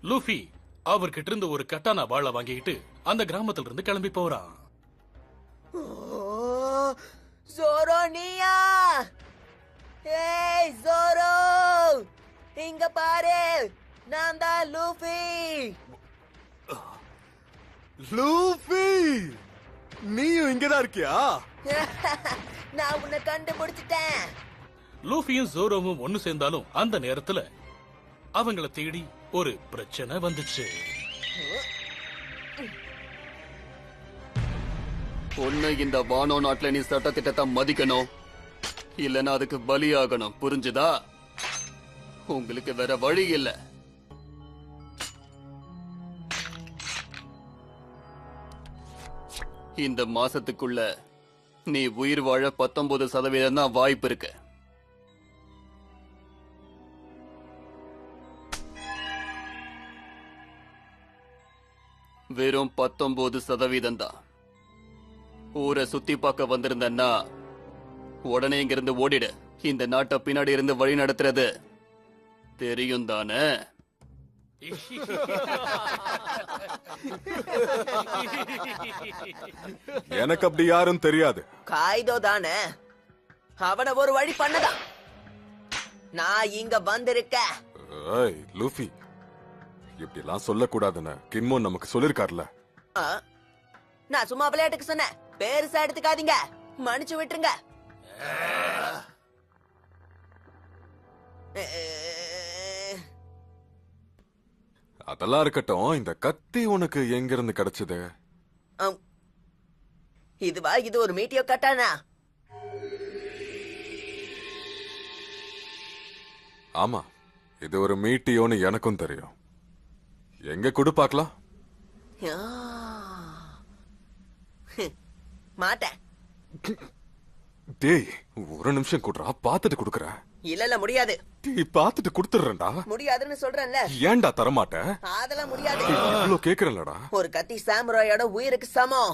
Luffy அவர்கிட்ட இருந்து ஒரு கட்டானா வாழை வாங்கிட்டு அந்த கிராமத்துல இருந்து கிளம்பி போறான். ஜோரோ நீயா? ஏய் ஜோரோ, இங்க பாரு, நான் தான் லூஃபி. லூஃபி, நீயும் இங்கதான் இருக்கியா? நான் உன்னை கண்டுபிடிச்சிட்டேன். லூஃபியும் ஜோரோவும் ஒன்னு சேர்ந்தாலும் அந்த நேரத்துல அவங்கள தேடி ஒரு பிரச்சனை வந்துச்சு. ஒண்ணு இந்த வானோ நாட்டுல நீ சட்டத்திட்டத்தை மதிக்கணும், இல்லன்னா அதுக்கு பலியாகணும். புரிஞ்சுதா? உங்களுக்கு வேற வழி இல்ல. இந்த மாசத்துக்குள்ள நீ உயிர் வாழ 19% தான் வாய்ப்பு இருக்கு. வெறும் 19% தான். ஊரை சுத்தி பார்க்க வந்திருந்தன்னா உடனே இங்கிருந்து ஓடிடு. இந்த நாட்டை பின்னாடி இருந்து வழி நடத்துறது தெரியும் தானே? எனக்கு அப்படி யாரும் தெரியாது. காய்தோ தானே, அவனை ஒரு வழி பண்ணதான் நான் இங்க வந்திருக்க. ஏய் லூஃபி, இப்படி எல்லாம் சொல்லக்கூடாதுன்னு கின்மோன் நமக்கு சொல்லிருக்காருல. நான் சும்மா விளையாட்டுக்கு சொன்னேன், பெருசா எடுத்துக்காதீங்க, மன்னிச்சு விட்டுருங்க. அதெல்லாம் இருக்கட்டும், இந்த கத்தி உனக்கு எங்க இருந்து கிடைச்சது? இதுவா? இது ஒரு மீட்டியோ கட்டானா? ஆமா, இது ஒரு மீட்டியோன்னு எனக்கும் தெரியும். எங்க கொடு பாக்கலாம். மாட்டேன். டேய், ஒரு நிமிஷம் குடுறா, பாத்துட்டு குடுக்கற. இல்ல முடியாது. டேய், பாத்துட்டு குடுத்துறேன்டா. முடியாதுன்னு சொல்றேன்ல. ஏன்டா தரமாட்ட? அதெல்லாம் முடியாது. இவ்ளோ கேக்குறேன்லடா. ஒரு கத்தி சாமுராயோட உயிருக்கு சமம்.